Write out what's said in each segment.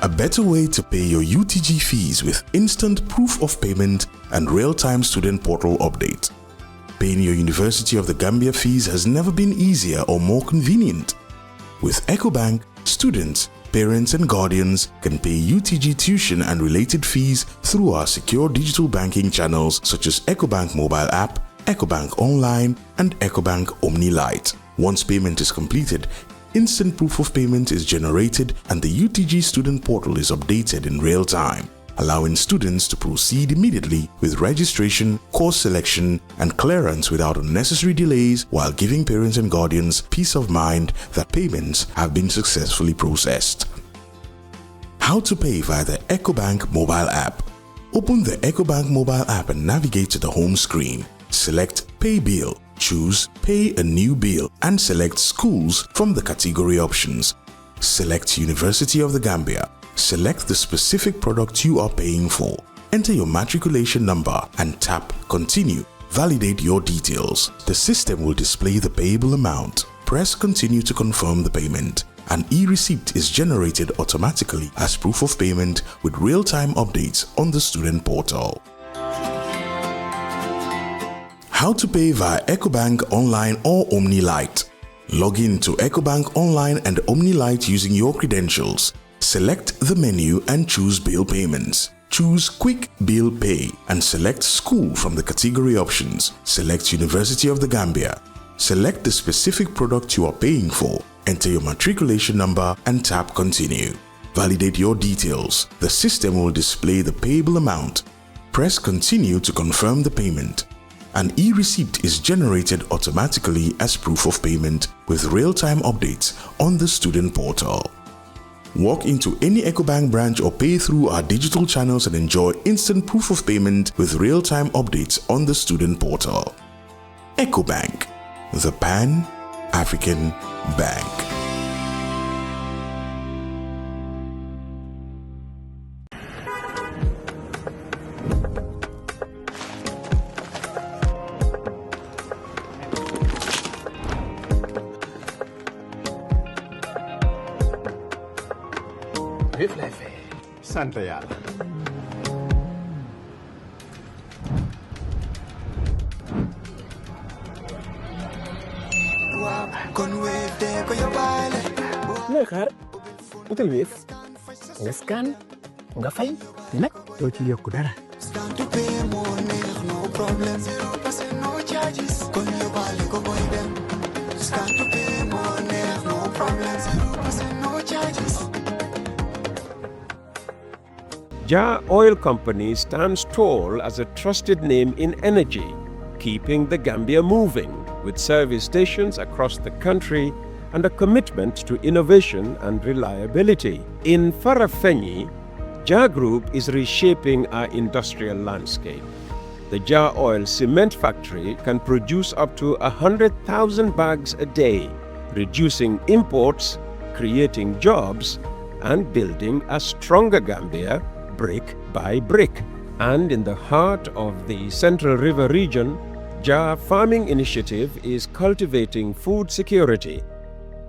A better way to pay your UTG fees with instant proof of payment and real-time student portal update. Paying your University of the Gambia fees has never been easier or more convenient. With Ecobank, students, parents and guardians can pay UTG tuition and related fees through our secure digital banking channels such as Ecobank mobile app, Ecobank Online and Ecobank Omni Lite. Once payment is completed, instant proof of payment is generated and the UTG student portal is updated in real time, allowing students to proceed immediately with registration, course selection and clearance without unnecessary delays, while giving parents and guardians peace of mind that payments have been successfully processed. How to pay via the Ecobank mobile app. Open the Ecobank mobile app and navigate to the home screen. Select Pay Bill. Choose Pay a New Bill and select Schools from the category options. Select University of the Gambia. Select the specific product you are paying for. Enter your matriculation number and tap Continue. Validate your details. The system will display the payable amount. Press Continue to confirm the payment. An e-receipt is generated automatically as proof of payment with real-time updates on the student portal. How to pay via Ecobank Online or Omni Lite. Log in to Ecobank Online and Omni Lite using your credentials. Select the menu and choose Bill Payments. Choose Quick Bill Pay and select School from the category options. Select University of the Gambia. Select the specific product you are paying for. Enter your matriculation number and tap Continue. Validate your details. The system will display the payable amount. Press Continue to confirm the payment. An e-receipt is generated automatically as proof of payment with real-time updates on the student portal. Walk into any Ecobank branch or pay through our digital channels and enjoy instant proof of payment with real-time updates on the student portal. Ecobank, the Pan-African Bank. Santa Yala. Lekar, utul wave, nga scan, nga fay, nak doo ci yokku dara. Jah Oil Company stands tall as a trusted name in energy, keeping the Gambia moving with service stations across the country and a commitment to innovation and reliability. In Farafenni, Jah Group is reshaping our industrial landscape. The Jah Oil Cement Factory can produce up to 100,000 bags a day, reducing imports, creating jobs, and building a stronger Gambia brick by brick. And in the heart of the Central River region, Jah Farming Initiative is cultivating food security.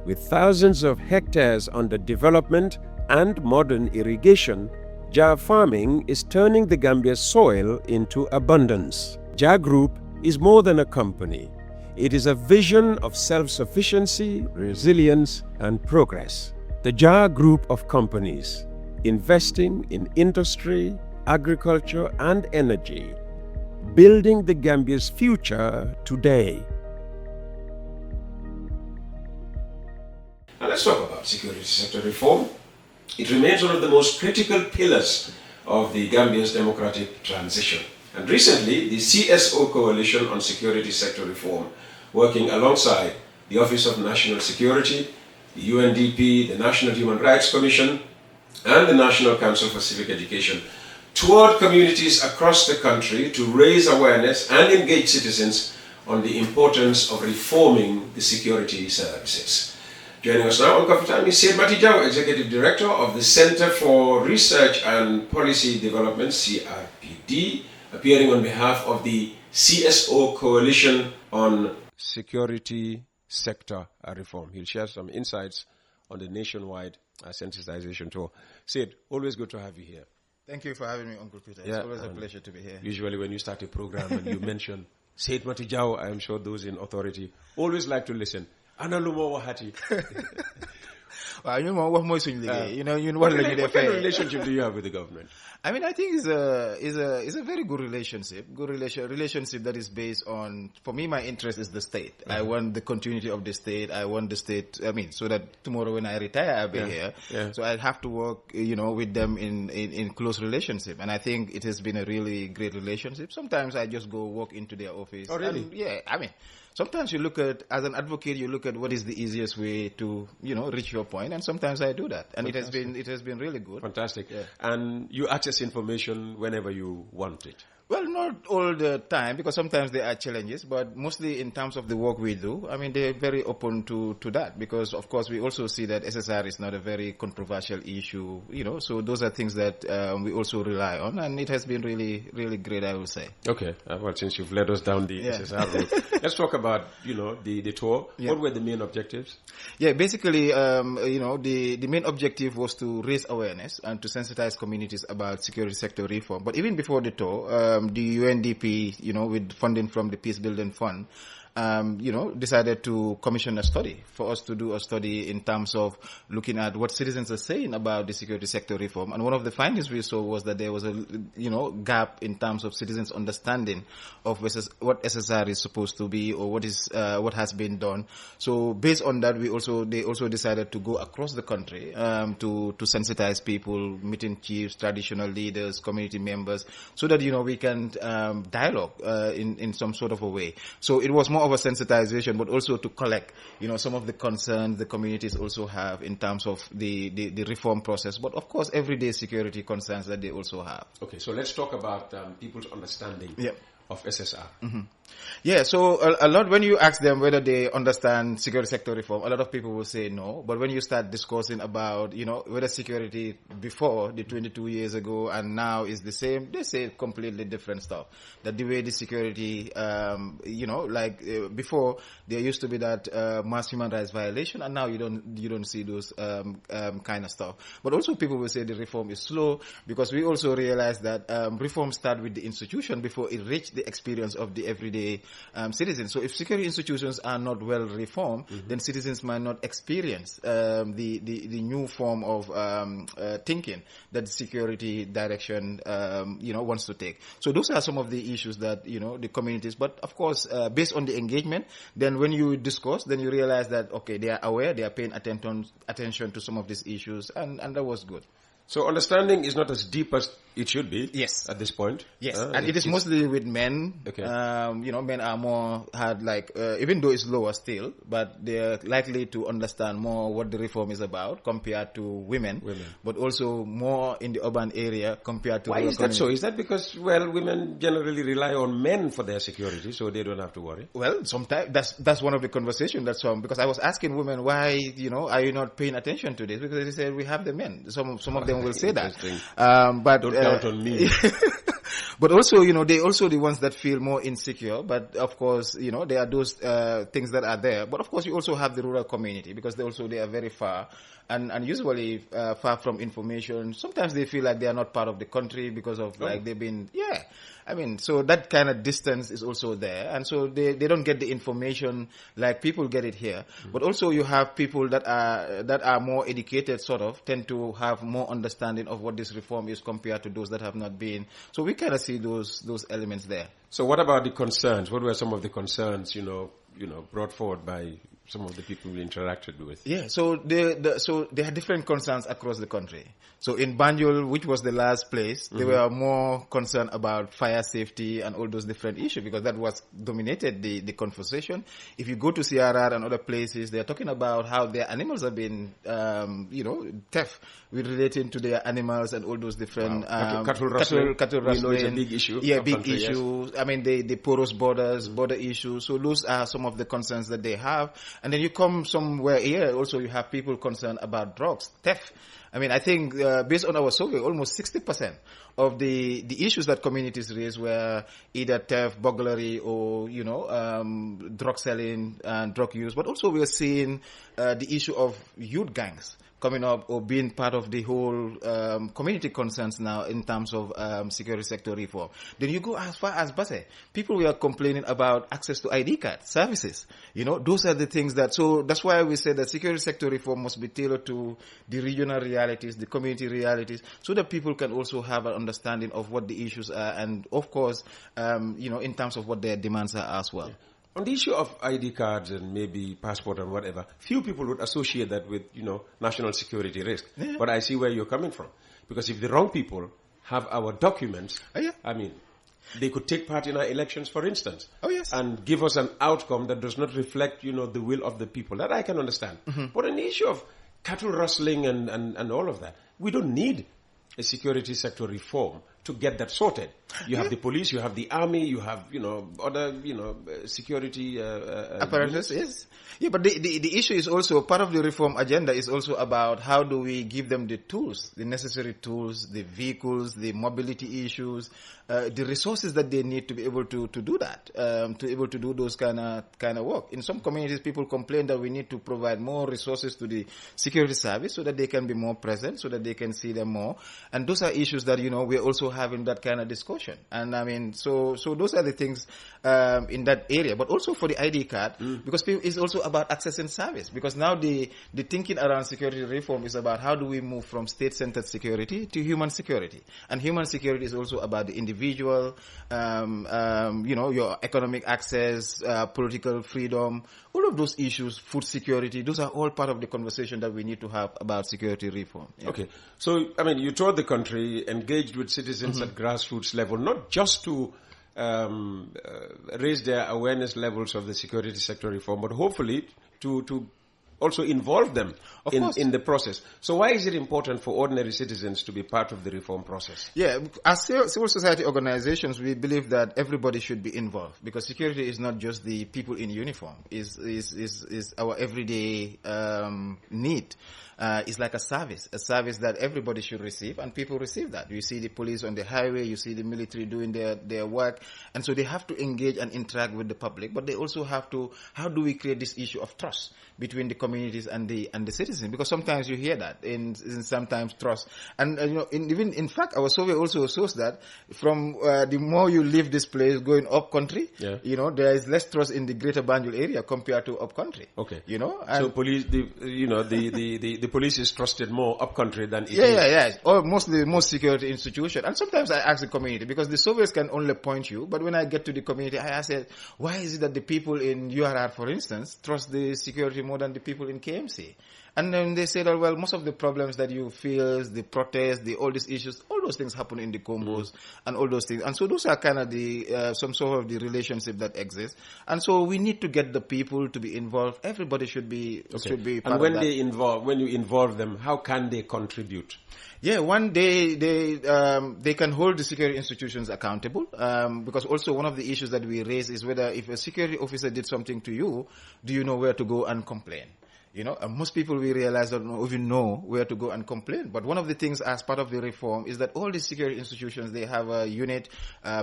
With thousands of hectares under development and modern irrigation, Jah Farming is turning the Gambia's soil into abundance. Jah Group is more than a company. It is a vision of self-sufficiency, resilience, and progress. The Jah Group of companies, investing in industry, agriculture, and energy, building the Gambia's future today. Now let's talk about security sector reform. It remains one of the most critical pillars of the Gambia's democratic transition. And recently, the CSO Coalition on Security Sector Reform, working alongside the Office of National Security, the UNDP, the National Human Rights Commission, and the National Council for Civic Education, toured communities across the country to raise awareness and engage citizens on the importance of reforming the security services. Joining us now on Coffee Time is Sait Matty, Executive Director of the Center for Research and Policy Development, CRPD, appearing on behalf of the CSO Coalition on Security Sector Reform. He'll share some insights on the nationwide sensitization tour. Sait, always good to have you here. Thank you for having me, Uncle Peter. It's always a pleasure to be here. Usually when you start a program and you mention Sait Matty Jaw, I am sure those in authority always like to listen. Ana lumo wahati. What kind of relationship do you have with the government? I mean, I think it's a very good relationship. Relationship that is based on, for me, my interest is the state. Mm-hmm. I want the continuity of the state. I want the state, so that tomorrow when I retire, I'll be here. Yeah. So I have to work, with them in close relationship. And I think it has been a really great relationship. Sometimes I just go walk into their office. Oh, really? Sometimes you look at, as an advocate, you look at what is the easiest way to, reach your point, and sometimes I do that, and Fantastic. it has been really good. Fantastic. Yeah. And you access information whenever you want it. Well, not all the time, because sometimes there are challenges, but mostly in terms of the work we do, they're very open to that, because of course we also see that SSR is not a very controversial issue, so those are things that we also rely on, and it has been really, really great, I would say. Okay, well, since you've led us down the SSR route, let's talk about, the tour. Yeah. What were the main objectives? Yeah, basically, the main objective was to raise awareness and to sensitize communities about security sector reform. But even before the tour, the UNDP, with funding from the Peace Building Fund, decided to commission a study for us to do a study in terms of looking at what citizens are saying about the security sector reform. And one of the findings we saw was that there was a, gap in terms of citizens' understanding of what SSR is supposed to be, or what has been done. So based on that, they also decided to go across the country to sensitize people, meeting chiefs, traditional leaders, community members, so that we can dialogue in some sort of a way. So it was more of a sensitization, but also to collect, some of the concerns the communities also have in terms of the reform process. But of course, everyday security concerns that they also have. Okay, so let's talk about people's understanding of SSR. Mm-hmm. Yeah, so a lot, when you ask them whether they understand security sector reform, a lot of people will say no. But when you start discussing about, whether security before the 22 years ago and now is the same, they say completely different stuff. That the way the security, before there used to be that mass human rights violation, and now you don't see those kind of stuff. But also people will say the reform is slow, because we also realize that reform start with the institution before it reach the experience of the everyday citizens. So if security institutions are not well reformed, then citizens might not experience the new form of thinking that the security direction wants to take. So those are some of the issues that the communities. But of course, based on the engagement, then when you discuss, then you realize that okay, they are aware, they are paying attention to some of these issues, and that was good. So understanding is not as deep as it should be. Yes. At this point. Yes. And it is mostly with men. Okay. Men are more even though it's lower still, but they're likely to understand more what the reform is about compared to women. But also more in the urban area compared to. Why is that so? Is that because, women generally rely on men for their security, so they don't have to worry? Well, sometimes that's one of the conversations because I was asking women, why, are you not paying attention to this? Because they said we have the men. Some of them will say that. But don't count on me. But also, they also the ones that feel more insecure. But of course, there are those things that are there. But of course, you also have the rural community, because they are very far and usually far from information. Sometimes they feel like they are not part of the country because of they've been so that kind of distance is also there, and so they don't get the information like people get it here. But also you have people that are more educated, tend to have more understanding of what this reform is compared to those that have not been. So we kind of see those elements there. So what about the concerns? What were some of the concerns, brought forward by some of the people we interacted with? Yeah, so there are different concerns across the country. So in Banjul, which was the last place, they were more concerned about fire safety and all those different issues, because that was dominated the conversation. If you go to CRR and other places, they're talking about how their animals have been, theft relating to their animals and all those different cattle rustling. It's a big issue. Yeah, big issue. Yes. I mean, the porous border issues. So those are some of the concerns that they have. And then you come somewhere here, also you have people concerned about drugs, theft. I mean, I think based on our survey, almost 60% of the issues that communities raise were either theft, burglary, or drug selling and drug use. But also we are seeing the issue of youth gangs coming up or being part of the whole community concerns now in terms of security sector reform. Then you go as far as Basse. People were complaining about access to ID card services. Those are the things so that's why we say that security sector reform must be tailored to the regional realities, the community realities, so that people can also have an understanding of what the issues are and, of course, in terms of what their demands are as well. On the issue of ID cards and maybe passport and whatever, few people would associate that with, national security risk. Yeah. But I see where you're coming from. Because if the wrong people have our documents, I mean, they could take part in our elections, for instance. Oh, yes. And give us an outcome that does not reflect, the will of the people. That I can understand. Mm-hmm. But on the issue of cattle rustling and all of that, we don't need a security sector reform to get that sorted. You have the police, you have the army, you have, other, security apparatus, yes. Yeah, but the issue is also, part of the reform agenda is also about how do we give them the tools, the necessary tools, the vehicles, the mobility issues, the resources that they need to be able to do that, to be able to do those kind of work. In some communities, people complain that we need to provide more resources to the security service so that they can be more present, so that they can see them more. And those are issues that, we're also having that kind of discussion. And I mean, so those are the things in that area. But also for the ID card, because it's also about accessing service. Because now the thinking around security reform is about how do we move from state-centered security to human security. And human security is also about the individual, your economic access, political freedom, all of those issues, food security, those are all part of the conversation that we need to have about security reform. Yeah. Okay. So, I mean, you toured the country, engaged with citizens at grassroots level, not just to raise their awareness levels of the security sector reform, but hopefully to also involve them in the process. So why is it important for ordinary citizens to be part of the reform process? Yeah, as civil society organizations, we believe that everybody should be involved, because security is not just the people in uniform. Is our everyday need. It's like a service that everybody should receive, and people receive that. You see the police on the highway, you see the military doing their work, and so they have to engage and interact with the public, but they also have to, how do we create this issue of trust between the communities and the citizens? Because sometimes you hear that, in sometimes trust. And even in fact, our survey also shows that from the more you leave this place going up country, there is less trust in the greater Banjul area compared to up country. Okay. And so police, the police is trusted more up country than it is. Yeah. Or mostly most security institution. And sometimes I ask the community, because the surveys can only point you, but when I get to the community, I ask, why is it that the people in URR, for instance, trust the security more than the people in KMC? And then they say that, well, most of the problems that you feel, the protests, all these issues, all those things happen in the Combos and all those things. And so those are kind of the some sort of the relationship that exists. And so we need to get the people to be involved. Everybody should be part and when of that. When you involve them, how can they contribute? Yeah, one day they can hold the security institutions accountable, because also one of the issues that we raise is whether if a security officer did something to you, do you know where to go and complain? Most people, we realize, don't even know where to go and complain. But one of the things as part of the reform is that all the security institutions, they have a unit,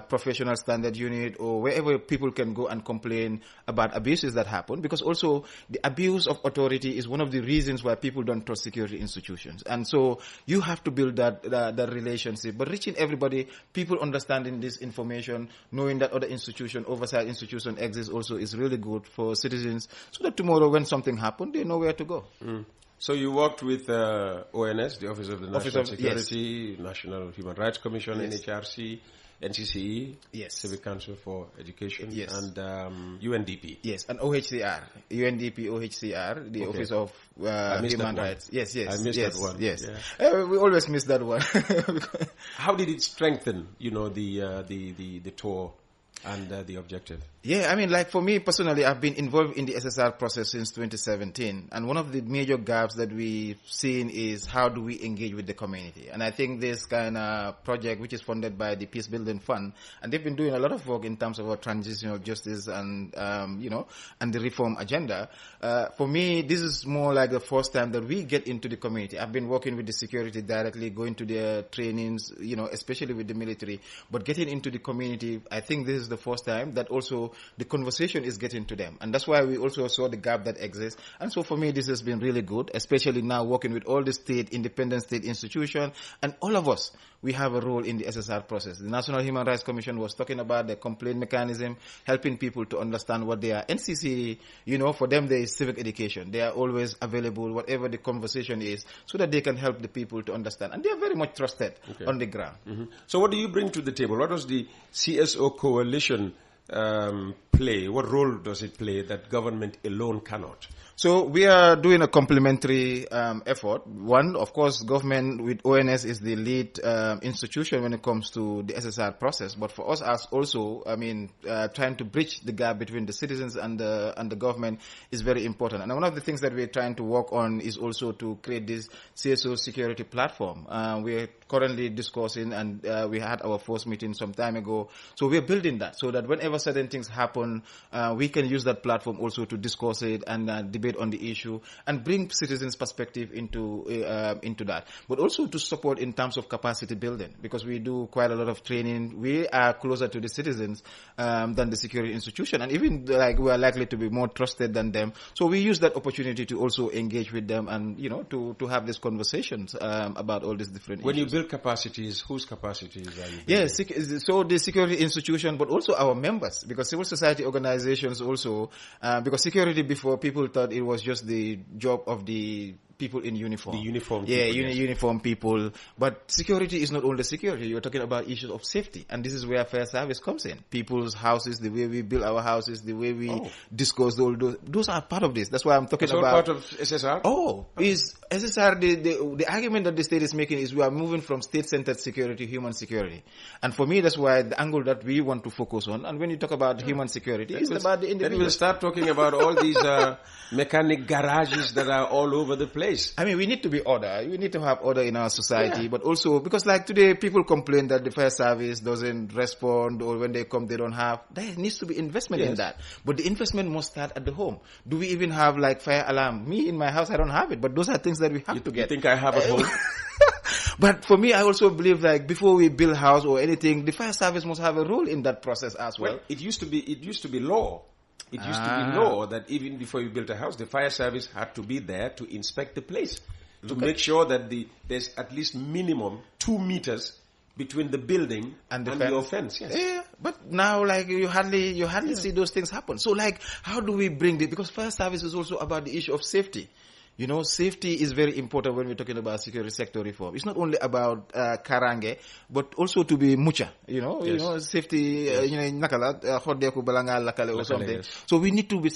professional standard unit, or wherever people can go and complain about abuses that happen. Because also the abuse of authority is one of the reasons why people don't trust security institutions. And so you have to build that relationship. But reaching everybody, people understanding this information, knowing that other oversight institution exists also is really good for citizens, so that tomorrow when something happens, they know where to go. So you worked with ONS, the Office of the National Security, National Human Rights Commission, NHRC, NCCE, Civic Council for Education, and UNDP. Yes, and OHCR, UNDP, OHCR, the Office of Human Rights. Yes. I missed that one. Yes. Yeah. We always miss that one. How did it strengthen, the tour and the objective? Yeah, I mean, like for me personally, I've been involved in the SSR process since 2017. And one of the major gaps that we've seen is how do we engage with the community? And I think this kind of project, which is funded by the Peace Building Fund, and they've been doing a lot of work in terms of our transitional justice and, and the reform agenda. For me, this is more like the first time that we get into the community. I've been working with the security directly, going to their trainings, especially with the military. But getting into the community, I think this is the first time that also the conversation is getting to them. And that's why we also saw the gap that exists. And so for me, this has been really good, especially now working with all the independent state institutions, and all of us, we have a role in the SSR process. The National Human Rights Commission was talking about the complaint mechanism, helping people to understand what they are. NCC, for them, there is civic education. They are always available, whatever the conversation is, so that they can help the people to understand. And they are very much trusted on the ground. Mm-hmm. So what do you bring to the table? What does the CSO coalition play? What role does it play that government alone cannot? So we are doing a complementary effort. One, of course, government with ONS is the lead institution when it comes to the SSR process. But for us, as also, trying to bridge the gap between the citizens and the government is very important. And one of the things that we're trying to work on is also to create this CSO security platform. We're currently discussing, and we had our first meeting some time ago. So we're building that so that whenever certain things happen, we can use that platform also to discuss it and debate on the issue and bring citizens' perspective into that. But also to support in terms of capacity building, because we do quite a lot of training. We are closer to the citizens than the security institution, and even we are likely to be more trusted than them. So we use that opportunity to also engage with them and to have these conversations about all these different when issues. You build capacities, whose capacities are you building? Yes, so the security institution, but also our members, because civil society organizations also, because security before people thought it was just the job of the people in uniform. The uniform people. Yeah, yes. Uniform people. But security is not only security. You're talking about issues of safety. And this is where fair service comes in. People's houses, the way we build our houses, the way we discuss all those are part of this. That's why I'm talking about. Part of SSR? Is SSR, the argument that the state is making is we are moving from state-centered security to human security. And for me, that's why the angle that we want to focus on. And when you talk about human security, it's about the individual. Then we'll start talking about all these mechanic garages that are all over the place. We need to be order. We need to have order in our society, but also because today people complain that the fire service doesn't respond, or when they come they don't have. There needs to be investment in that. But the investment must start at the home. Do we even have fire alarm? Me in my house, I don't have it, but those are things that we have to get. You think I have at home? But for me, I also believe before we build a house or anything, the fire service must have a role in that process as well. It used to be law. It used to be law that even before you built a house, the fire service had to be there to inspect the place, to make sure that there's at least minimum 2 meters between the building and your fence. Yes. Yeah, but now you hardly see those things happen. So how do we bring this? Because fire service is also about the issue of safety. Safety is very important when we're talking about security sector reform. It's not only about karange, but also to be mucha. Safety. Khodeku balanga lakale or something. Yes. So we need to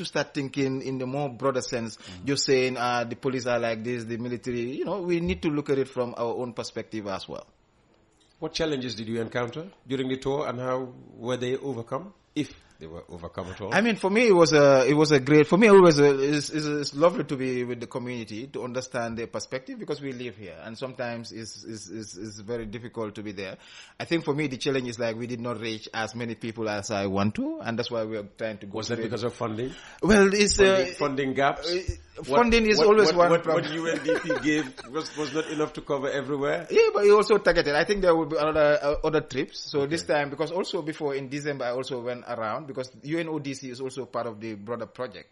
start thinking in the more broader sense. Just saying the police are like this, the military. We need to look at it from our own perspective as well. What challenges did you encounter during the tour, and how were they overcome, if they were overcome at all? For me, it was a great. For me, it's lovely to be with the community, to understand their perspective, because we live here, and sometimes it's very difficult to be there. I think for me, the challenge is we did not reach as many people as I want to, and that's why we are trying to go. Was that because of funding? Well, it's funding gaps. Funding is always one problem. What UNDP gave was not enough to cover everywhere. Yeah, but it also targeted. I think there will be other trips. So this time, because also before in December, I also went around, because UNODC is also part of the broader project.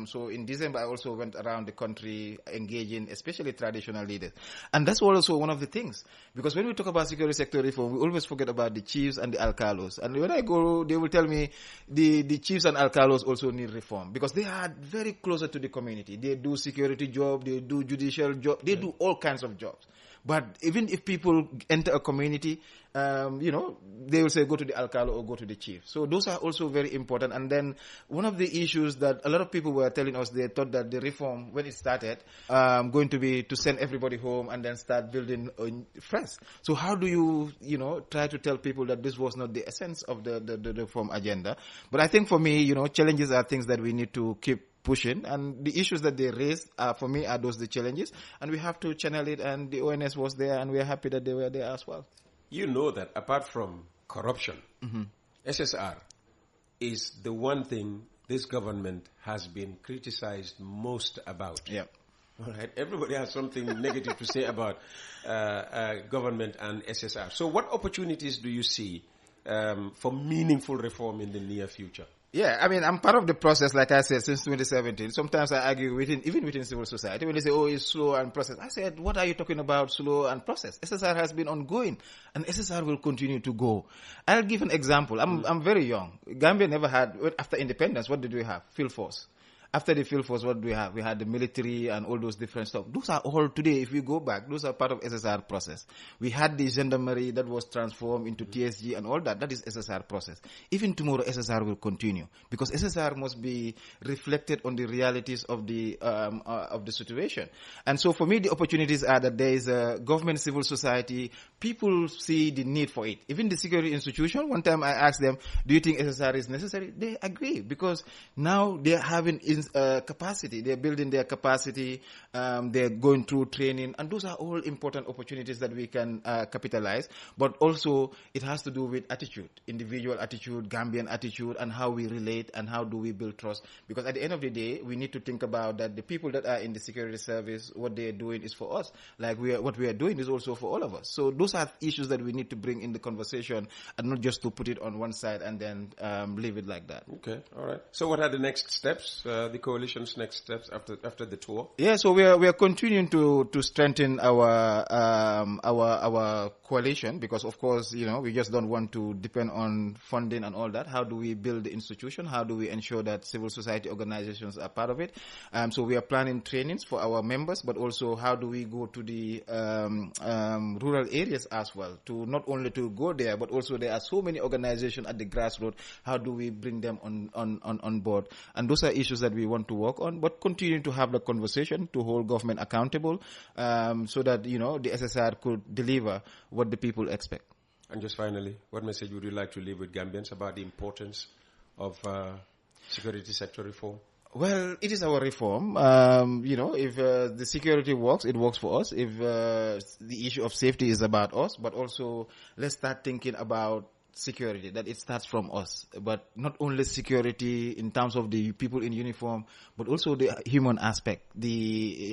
So in December, I also went around the country engaging, especially traditional leaders. And that's also one of the things. Because when we talk about security sector reform, we always forget about the chiefs and the alcalos. And when I go, they will tell me the chiefs and alcalos also need reform, because they are very closer to the community. They do security job, they do judicial job, they do all kinds of jobs. But even if people enter a community, they will say go to the alcalo or go to the chief. So those are also very important. And then one of the issues that a lot of people were telling us, they thought that the reform, when it started, going to be to send everybody home and then start building fresh. So how do you, try to tell people that this was not the essence of the reform agenda? But I think for me, challenges are things that we need to keep pushing, and the issues that they raised for me are those the challenges, and we have to channel it, and the ONS was there, and we are happy that they were there as well. You know that apart from corruption, SSR is the one thing this government has been criticized most about. Yeah. All right. Everybody has something negative to say about government and SSR. So what opportunities do you see for meaningful reform in the near future? Yeah, I mean, I'm part of the process, like I said, since 2017. Sometimes I argue even within civil society, when they say, oh, it's slow and process. I said, what are you talking about, slow and process? SSR has been ongoing, and SSR will continue to go. I'll give an example. I'm very young. Gambia never had, after independence, what did we have? Field force. After the field force, what do we have? We had the military and all those different stuff. Those are all today, if we go back, those are part of SSR process. We had the gendarmerie that was transformed into TSG and all that. That is SSR process. Even tomorrow, SSR will continue because SSR must be reflected on the realities of the situation. And so for me, the opportunities are that there is a government, civil society, people see the need for it. Even the security institution, one time I asked them, do you think SSR is necessary? They agree because now they're having capacity. They're building their capacity. They're going through training, and those are all important opportunities that we can capitalize. But also, it has to do with attitude, individual attitude, Gambian attitude, and how we relate and how do we build trust. Because at the end of the day, we need to think about that the people that are in the security service, what they're doing is for us. Like what we are doing is also for all of us. So those are issues that we need to bring in the conversation, and not just to put it on one side and then leave it like that. Okay, all right. So what are the next steps? The coalition's next steps after the tour? Yeah, so we are continuing to strengthen our coalition because, of course, we just don't want to depend on funding and all that. How do we build the institution? How do we ensure that civil society organizations are part of it? So we are planning trainings for our members, but also how do we go to the rural areas as well, to not only to go there, but also there are so many organizations at the grassroots. How do we bring them on board? And those are issues that we want to work on, but continue to have the conversation to hold government accountable so that, the SSR could deliver what the people expect. And just finally, what message would you like to leave with Gambians about the importance of security sector reform? Well, it is our reform. If the security works, it works for us. If the issue of safety is about us, but also let's start thinking about security, that it starts from us, but not only security in terms of the people in uniform, but also the human aspect.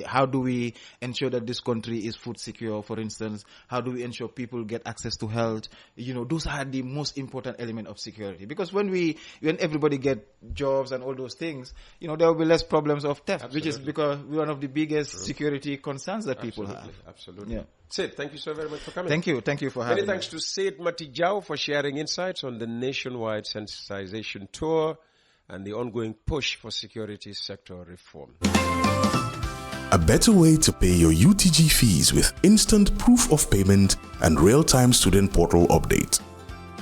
How do we ensure that this country is food secure, for instance? How do we ensure people get access to health? Those are the most important element of security, because when everybody get jobs and all those things, there will be less problems of theft. Absolutely. Which is because we're one of the biggest security concerns that people have. Absolutely. Yeah. Sait, thank you so very much for coming. Thank you for having me. Many thanks to Sait Matty for sharing insights on the nationwide sensitization tour and the ongoing push for security sector reform. A better way to pay your UTG fees with instant proof of payment and real-time student portal update.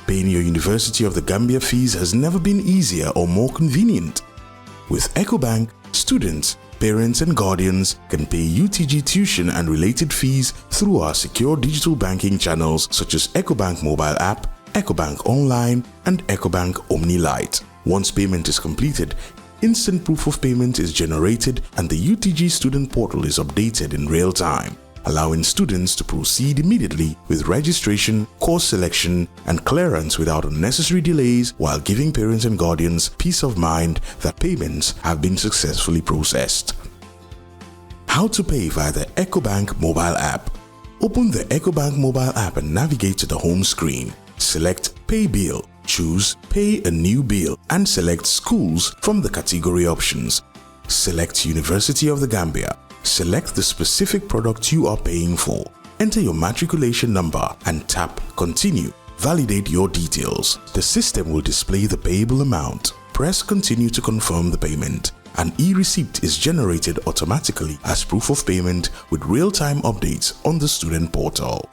Paying your University of the Gambia fees has never been easier or more convenient. With Ecobank, students, parents and guardians can pay UTG tuition and related fees through our secure digital banking channels such as Ecobank mobile app, Ecobank online and Ecobank Omni Lite. Once payment is completed, instant proof of payment is generated and the UTG student portal is updated in real time, allowing students to proceed immediately with registration, course selection, and clearance without unnecessary delays, while giving parents and guardians peace of mind that payments have been successfully processed. How to pay via the Ecobank mobile app. Open the Ecobank mobile app and navigate to the home screen. Select Pay Bill, choose Pay a New Bill, and select Schools from the category options. Select University of the Gambia. Select the specific product you are paying for. Enter your matriculation number and tap Continue. Validate your details. The system will display the payable amount. Press Continue to confirm the payment. An e-receipt is generated automatically as proof of payment with real-time updates on the student portal.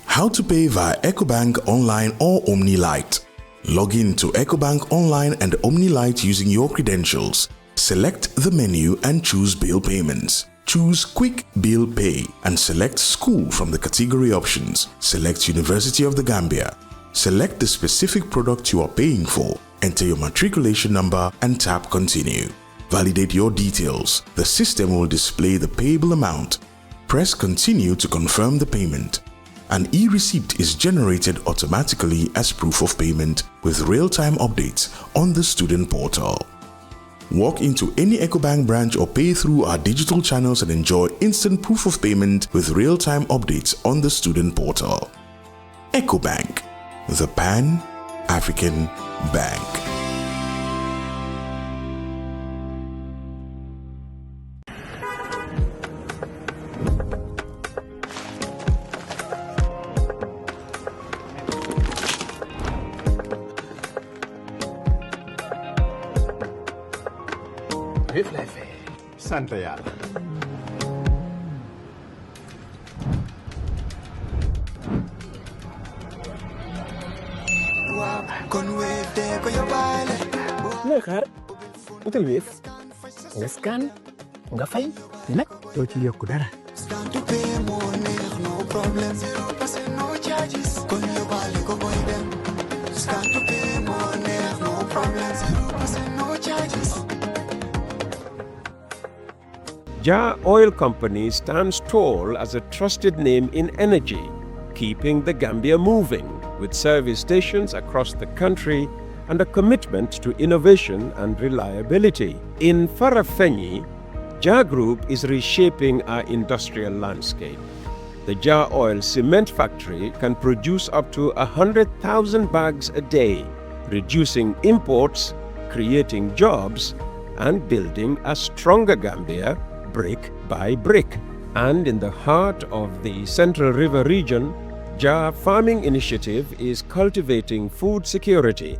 How to pay via Ecobank Online or Omni Lite. Log in to Ecobank Online and Omni Lite using your credentials. Select the menu and choose Bill Payments. Choose Quick Bill Pay and select School from the category options. Select University of the Gambia. Select the specific product you are paying for. Enter your matriculation number and tap Continue. Validate your details. The system will display the payable amount. Press Continue to confirm the payment. An e-receipt is generated automatically as proof of payment with real-time updates on the student portal. Walk into any Ecobank branch or pay through our digital channels and enjoy instant proof of payment with real-time updates on the student portal. Ecobank, the Pan-African Bank. Wépp lay fay. sant yàlla. looy xaar utal Wave nga scan nga fay nag doo ci yokku dara. Jah Oil Company stands tall as a trusted name in energy, keeping the Gambia moving with service stations across the country and a commitment to innovation and reliability. In Farafenni, Jah Group is reshaping our industrial landscape. The Jah Oil Cement Factory can produce up to 100,000 bags a day, reducing imports, creating jobs, and building a stronger Gambia brick by brick. And in the heart of the Central River region, Jah Farming Initiative is cultivating food security.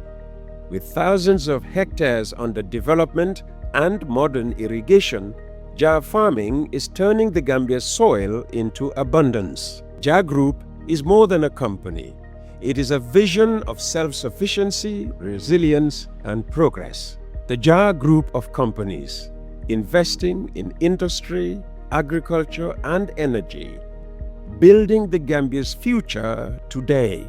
With thousands of hectares under development and modern irrigation, Jah Farming is turning the Gambia's soil into abundance. Jah Group is more than a company. It is a vision of self-sufficiency, resilience, and progress. The Jah Group of companies, investing in industry, agriculture, and energy, building the Gambia's future today.